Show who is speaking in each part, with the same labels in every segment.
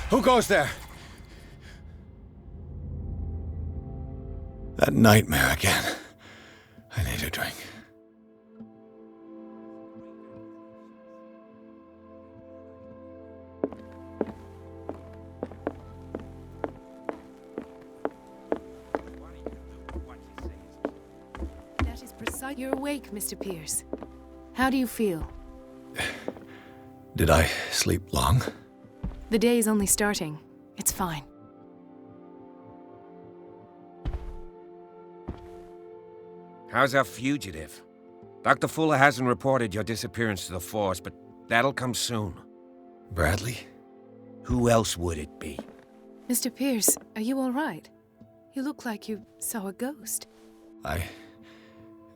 Speaker 1: Who goes there? That nightmare again. I need a drink.
Speaker 2: That is precise. You're awake, Mr. Pierce. How do you feel?
Speaker 1: Did I sleep long?
Speaker 2: The day is only starting. It's fine.
Speaker 3: How's our fugitive? Dr. Fuller hasn't reported your disappearance to the force, but that'll come soon.
Speaker 1: Bradley?
Speaker 3: Who else would it be?
Speaker 2: Mr. Pierce, are you all right? You look like you saw a ghost.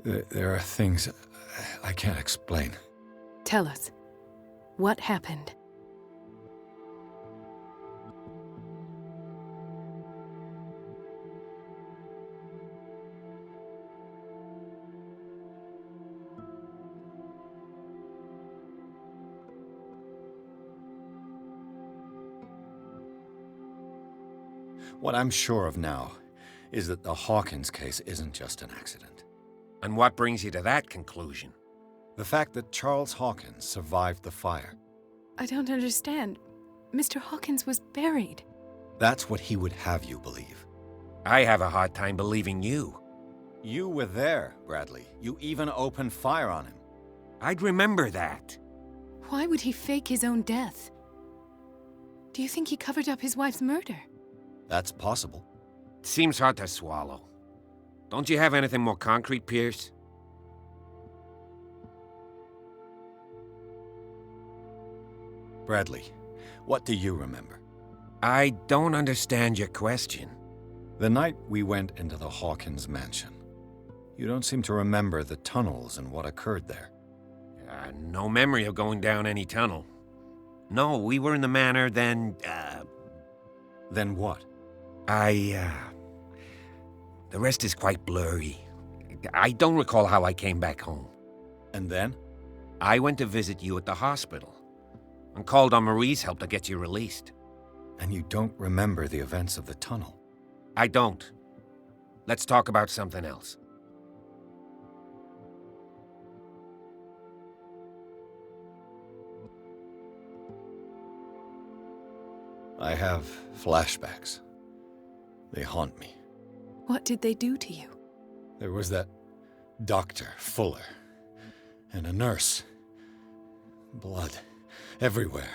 Speaker 1: There are things I can't explain.
Speaker 2: Tell us. What happened?
Speaker 1: What I'm sure of now is that the Hawkins case isn't just an accident.
Speaker 3: And what brings you to that conclusion?
Speaker 1: The fact that Charles Hawkins survived the fire.
Speaker 2: I don't understand. Mr. Hawkins was buried.
Speaker 1: That's what he would have you believe.
Speaker 3: I have a hard time believing you.
Speaker 1: You were there, Bradley. You even opened fire on him.
Speaker 3: I'd remember that.
Speaker 2: Why would he fake his own death? Do you think he covered up his wife's murder?
Speaker 1: That's possible.
Speaker 3: Seems hard to swallow. Don't you have anything more concrete, Pierce?
Speaker 1: Bradley, what do you remember?
Speaker 3: I don't understand your question.
Speaker 1: The night we went into the Hawkins mansion. You don't seem to remember the tunnels and what occurred there.
Speaker 3: No memory of going down any tunnel. No, we were in the manor, then,
Speaker 1: Then what?
Speaker 3: The rest is quite blurry. I don't recall how I came back home.
Speaker 1: And then?
Speaker 3: I went to visit you at the hospital and called on Marie's help to get you released.
Speaker 1: And you don't remember the events of the tunnel?
Speaker 3: I don't. Let's talk about something else.
Speaker 1: I have flashbacks. They haunt me.
Speaker 2: What did they do to you?
Speaker 1: There was that Dr. Fuller and a nurse. Blood everywhere.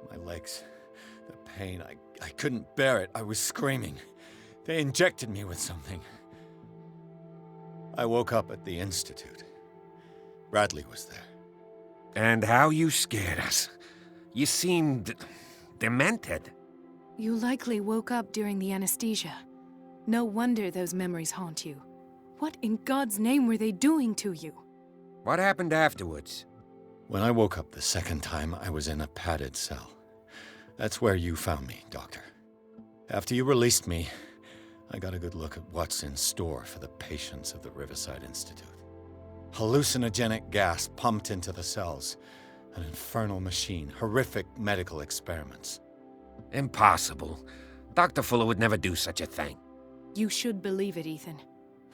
Speaker 1: My legs, the pain, I couldn't bear it. I was screaming. They injected me with something. I woke up at the Institute. Bradley was there.
Speaker 3: And how you scared us. You seemed demented.
Speaker 2: You likely woke up during the anesthesia. No wonder those memories haunt you. What in God's name were they doing to you?
Speaker 3: What happened afterwards?
Speaker 1: When I woke up the second time, I was in a padded cell. That's where you found me, Doctor. After you released me, I got a good look at what's in store for the patients of the Riverside Institute. Hallucinogenic gas pumped into the cells. An infernal machine, horrific medical experiments.
Speaker 3: Impossible. Dr. Fuller would never do such a thing.
Speaker 2: You should believe it, Ethan.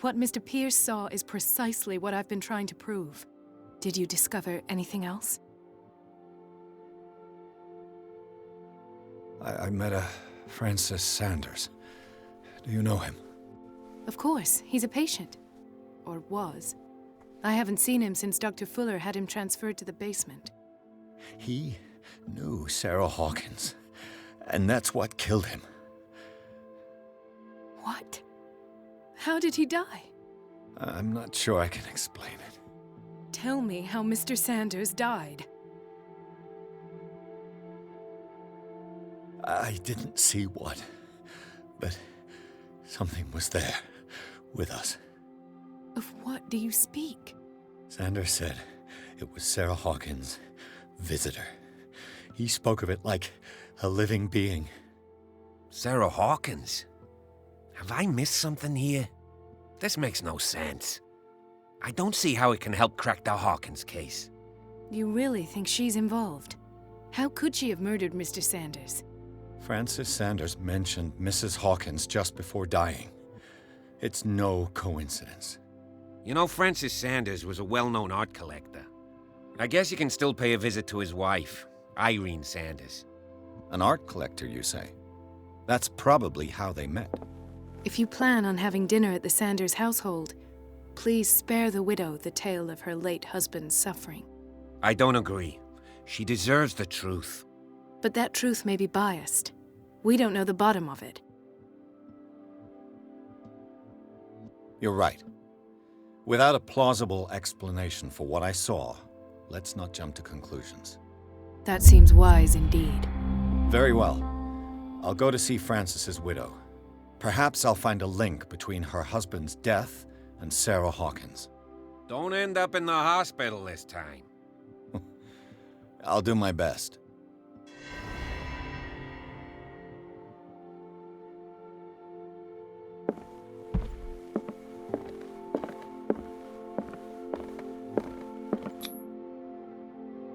Speaker 2: What Mr. Pierce saw is precisely what I've been trying to prove. Did you discover anything else?
Speaker 1: I met a Francis Sanders. Do you know him?
Speaker 2: Of course, he's a patient. Or was. I haven't seen him since Dr. Fuller had him transferred to the basement.
Speaker 1: He knew Sarah Hawkins, and that's what killed him.
Speaker 2: What? How did he die?
Speaker 1: I'm not sure I can explain it.
Speaker 2: Tell me how Mr. Sanders died.
Speaker 1: I didn't see what, but something was there with us.
Speaker 2: Of what do you speak?
Speaker 1: Sanders said it was Sarah Hawkins' visitor. He spoke of it like a living being.
Speaker 3: Sarah Hawkins? Have I missed something here? This makes no sense. I don't see how it can help crack the Hawkins case.
Speaker 2: You really think she's involved? How could she have murdered Mr. Sanders?
Speaker 1: Francis Sanders mentioned Mrs. Hawkins just before dying. It's no coincidence.
Speaker 3: You know, Francis Sanders was a well-known art collector. I guess you can still pay a visit to his wife, Irene Sanders.
Speaker 1: An art collector, you say? That's probably how they met.
Speaker 2: If you plan on having dinner at the Sanders household, please spare the widow the tale of her late husband's suffering.
Speaker 3: I don't agree. She deserves the truth.
Speaker 2: But that truth may be biased. We don't know the bottom of it.
Speaker 1: You're right. Without a plausible explanation for what I saw, let's not jump to conclusions.
Speaker 2: That seems wise indeed.
Speaker 1: Very well. I'll go to see Francis's widow. Perhaps I'll find a link between her husband's death and Sarah Hawkins.
Speaker 3: Don't end up in the hospital this time.
Speaker 1: I'll do my best.